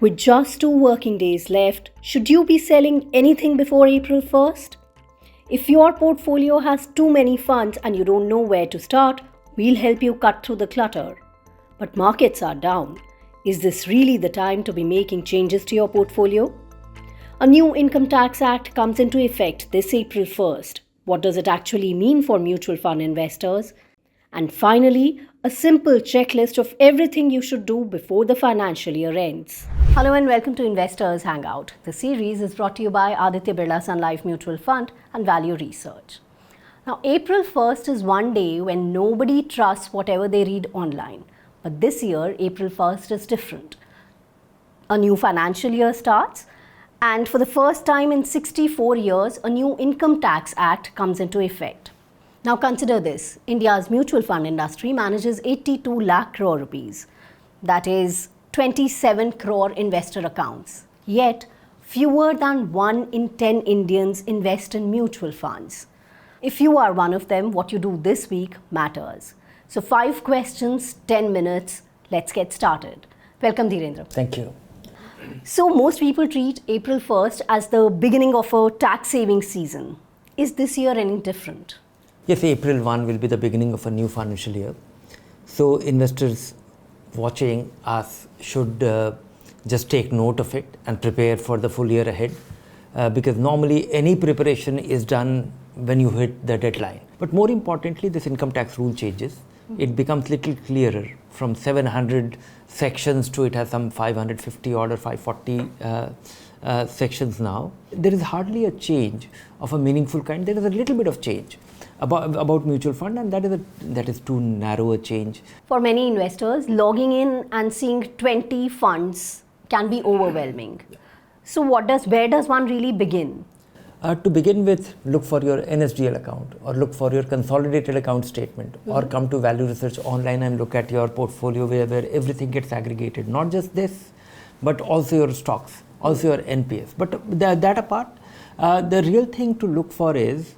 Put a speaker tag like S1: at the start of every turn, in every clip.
S1: With just 2 working days left, should you be selling anything before April 1st? If your portfolio has too many funds and you don't know where to start, we'll help you cut through the clutter. But markets are down. Is this really the time to be making changes to your portfolio? A new Income Tax Act comes into effect this April 1st. What does it actually mean for mutual fund investors? And finally, a simple checklist of everything you should do before the financial year ends. Hello and welcome to Investors Hangout. The series is brought to you by Aditya Birla Sun Life Mutual Fund and Value Research. Now, April 1st is one day when nobody trusts whatever they read online. But this year, April 1st is different. A new financial year starts, and for the first time in 64 years, a new Income Tax Act comes into effect. Now consider this, India's mutual fund industry manages 82 lakh crore rupees. That is 27 crore investor accounts. Yet, fewer than 1 in 10 Indians invest in mutual funds. If you are one of them, what you do this week matters. So 5 questions, 10 minutes, let's get started. Welcome Dhirendra.
S2: Thank you.
S1: So most people treat April 1st as the beginning of a tax saving season. Is this year any different?
S2: Yes, April 1 will be the beginning of a new financial year. So investors watching us should just take note of it and prepare for the full year ahead. Because normally any preparation is done when you hit the deadline. But more importantly, this income tax rule changes. It becomes little clearer. From 700 sections to it has some 550 or 540 sections now. There is hardly a change of a meaningful kind. There is a little bit of change about mutual fund, and that is too narrow a change.
S1: For many investors, logging in and seeing 20 funds can be overwhelming. So where does one really begin?
S2: To begin with, look for your NSDL account or look for your consolidated account statement or come to Value Research online and look at your portfolio where everything gets aggregated. Not just this, but also your stocks, also your NPS. But that apart, the real thing to look for is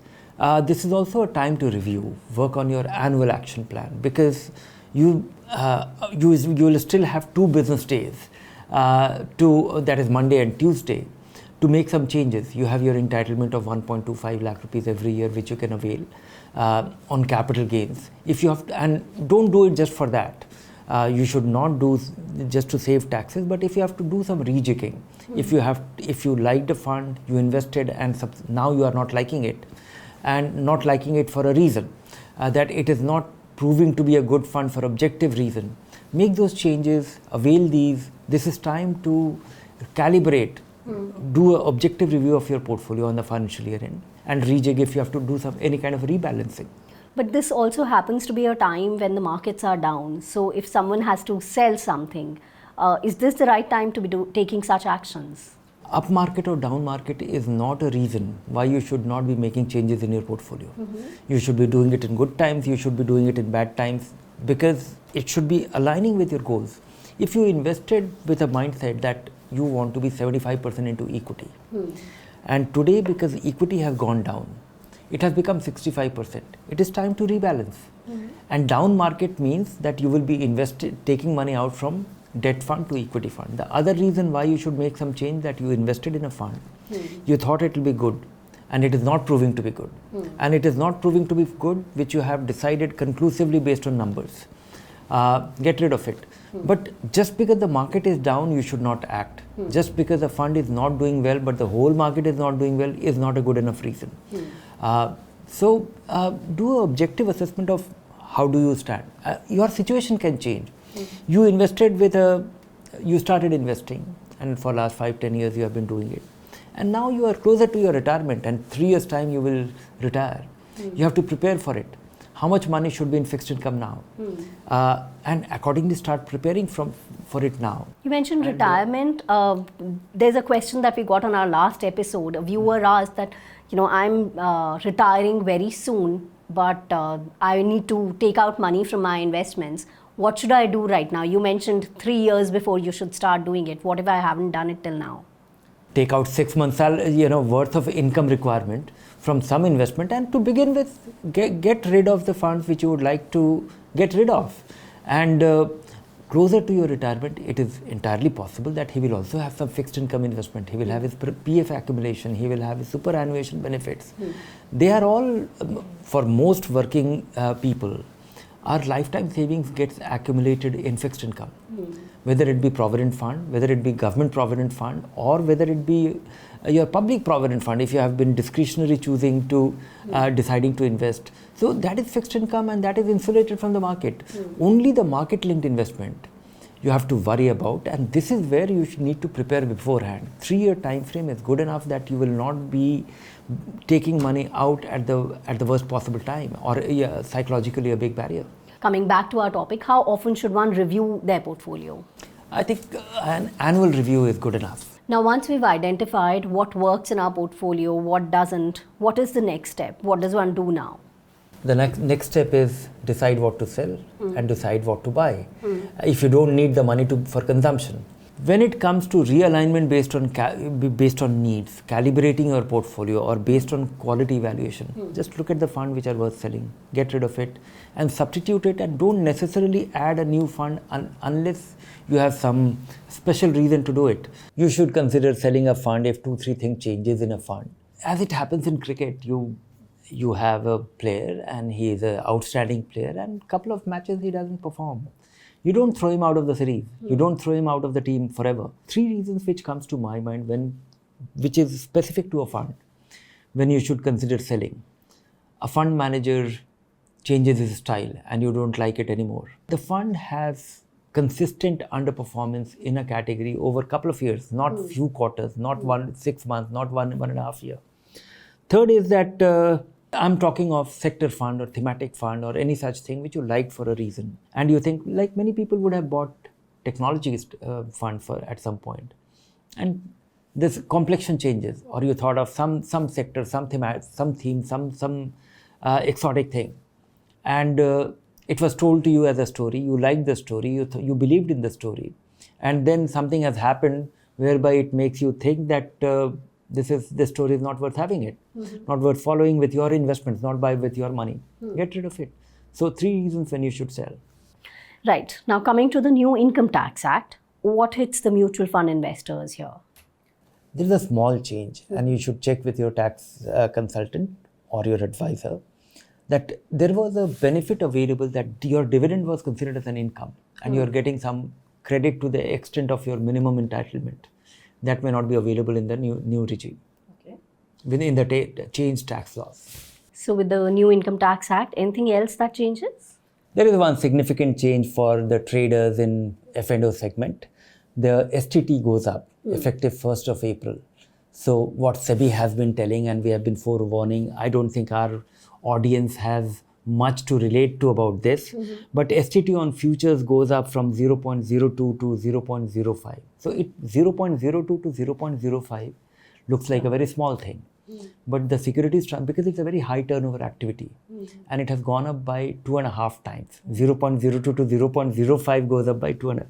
S2: this is also a time to review, work on your annual action plan, because you will still have 2 business days, that is Monday and Tuesday, to make some changes. You have your entitlement of 1.25 lakh rupees every year, which you can avail on capital gains. If you have and don't do it just for that. You should not do just to save taxes, but if you have to do some rejigging, if you liked a fund, you invested, and now you are not liking it, and not liking it for a reason, that it is not proving to be a good fund for objective reason, make those changes, avail these. This is time to calibrate, do an objective review of your portfolio on the financial year end, and rejig if you have to do any kind of rebalancing.
S1: But this also happens to be a time when the markets are down. So if someone has to sell something, is this the right time to be taking such actions?
S2: Up market or down market is not a reason why you should not be making changes in your portfolio. You should be doing it in good times, you should be doing it in bad times, because it should be aligning with your goals. If you invested with a mindset that you want to be 75% into equity, and today because equity has gone down, it has become 65%. It is time to rebalance. And down market means that you will be taking money out from debt fund to equity fund. The other reason why you should make some change, that you invested in a fund, you thought it will be good, and it is not proving to be good. And it is not proving to be good, which you have decided conclusively based on numbers. Get rid of it. But just because the market is down, you should not act. Just because the fund is not doing well, but the whole market is not doing well, is not a good enough reason. So do an objective assessment of how do you stand. Your situation can change. You started investing, and for last 5-10 years you have been doing it. And now you are closer to your retirement, and 3 years time you will retire. You have to prepare for it. How much money should be in fixed income now? And accordingly start preparing for it now.
S1: You mentioned retirement. There's a question that we got on our last episode. A viewer asked that, I'm retiring very soon, but I need to take out money from my investments. What should I do right now? You mentioned 3 years before you should start doing it. What if I haven't done it till now?
S2: Take out 6 months worth of income requirement from some investment, and to begin with, get rid of the funds which you would like to get rid of, and Closer to your retirement, it is entirely possible that he will also have some fixed income investment. He will have his PF accumulation. He will have his superannuation benefits. They are all, for most working people, our lifetime savings gets accumulated in fixed income. Whether it be provident fund, whether it be government provident fund, or whether it be your public provident fund, if you have been discretionary choosing to deciding to invest. So that is fixed income and that is insulated from the market. Only the market linked investment you have to worry about, and this is where you should need to prepare beforehand. 3-year time frame is good enough that you will not be taking money out at the worst possible time, or psychologically a big barrier.
S1: Coming back to our topic, how often should one review their portfolio?
S2: I think an annual review is good enough.
S1: Now, once we've identified what works in our portfolio, what doesn't, what is the next step? What does one do now?
S2: The next step is decide what to sell and decide what to buy. If you don't need the money for consumption. When it comes to realignment based on needs, calibrating your portfolio or based on quality evaluation, just look at the fund which are worth selling, get rid of it and substitute it, and don't necessarily add a new fund unless you have some special reason to do it. You should consider selling a fund if 2-3 things changes in a fund. As it happens in cricket, you have a player and he is an outstanding player, and a couple of matches he doesn't perform. You don't throw him out of the series. You don't throw him out of the team forever. 3 reasons which comes to my mind which is specific to a fund when you should consider selling. A fund manager changes his style and you don't like it anymore. The fund has consistent underperformance in a category over a couple of years, not few quarters, not 6 months, not 1.5 years. Third is that I'm talking of sector fund or thematic fund or any such thing which you liked for a reason. And you think, like many people would have bought technology fund at some point. And this complexion changes, or you thought of some sector, some theme, some exotic thing. And it was told to you as a story, you liked the story, you believed in the story. And then something has happened whereby it makes you think that this story is not worth having it, not worth following with your investments, not buy with your money. Get rid of it. So 3 reasons when you should sell.
S1: Right. Now coming to the new Income Tax Act, what hits the mutual fund investors here?
S2: There is a small change and you should check with your tax consultant or your advisor that there was a benefit available that your dividend was considered as an income and you're getting some credit to the extent of your minimum entitlement. That may not be available in the new regime, within the changed tax laws.
S1: So with the new Income Tax Act, anything else that changes?
S2: There is one significant change for the traders in F&O segment. The STT goes up effective 1st of April. So what SEBI has been telling and we have been forewarning, I don't think our audience has much to relate to about this, but STT on futures goes up from 0.02 to 0.05. So 0.02 to 0.05 looks like a very small thing, but the securities, because it's a very high turnover activity and it has gone up by 2.5 times. 0.02 to 0.05 goes up by 2.5.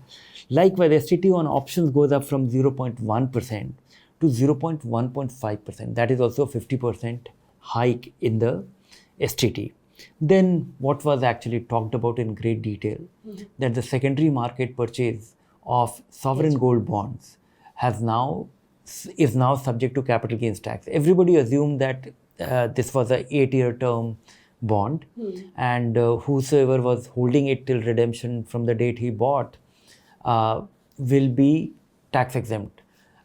S2: Likewise, STT on options goes up from 0.1% to 0.1.5%. That is also a 50% hike in the STT. Then what was actually talked about in great detail, that the secondary market purchase of sovereign gold bonds is now subject to capital gains tax. Everybody assumed that this was a 8-year term bond and whosoever was holding it till redemption from the date he bought will be tax exempt.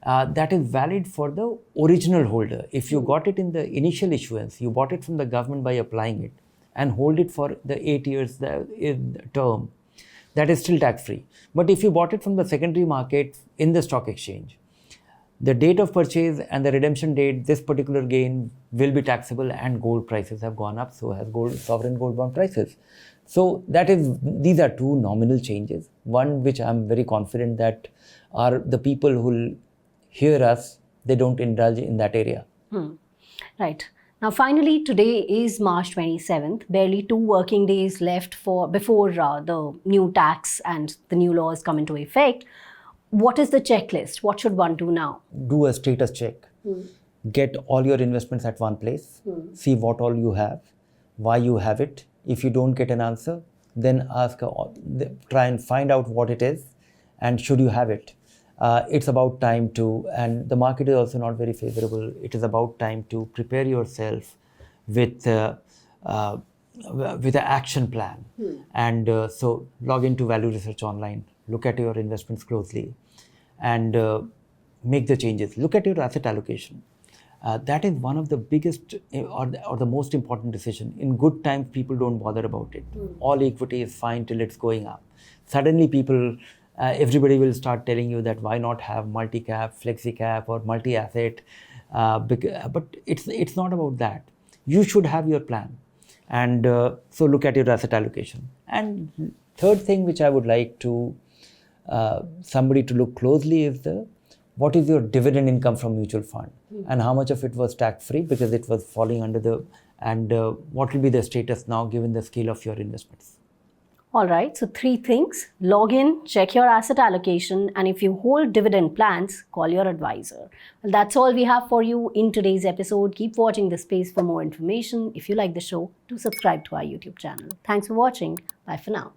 S2: That is valid for the original holder. If you got it in the initial issuance, you bought it from the government by applying it and hold it for the 8 years term, that is still tax free. But if you bought it from the secondary market in the stock exchange, the date of purchase and the redemption date, this particular gain will be taxable, and gold prices have gone up, so has sovereign gold bond prices. So these are 2 nominal changes. One which I'm very confident that are the people who will hear us, they don't indulge in that area.
S1: Right. Now, finally, today is March 27th, barely 2 working days left before the new tax and the new laws come into effect. What is the checklist? What should one do now?
S2: Do a status check. Get all your investments at one place. See what all you have, why you have it. If you don't get an answer, then try and find out what it is and should you have it. It's about time to, and the market is also not very favorable. It is about time to prepare yourself with an action plan. And so log into Value Research Online, look at your investments closely, and make the changes. Look at your asset allocation. That is one of the biggest or the most important decision. In good times, people don't bother about it. All equity is fine till it's going up. Suddenly everybody will start telling you that why not have multi-cap, flexi-cap or multi-asset. But it's not about that. You should have your plan. And so look at your asset allocation. And third thing which I would like to somebody to look closely is what is your dividend income from mutual fund and how much of it was tax free because it was falling under and what will be the status now given the scale of your investments.
S1: All right, so 3 things: log in, check your asset allocation, and if you hold dividend plans, call your advisor. Well, that's all we have for you in today's episode. Keep watching this space for more information. If you like the show, do subscribe to our YouTube channel. Thanks for watching. Bye for now.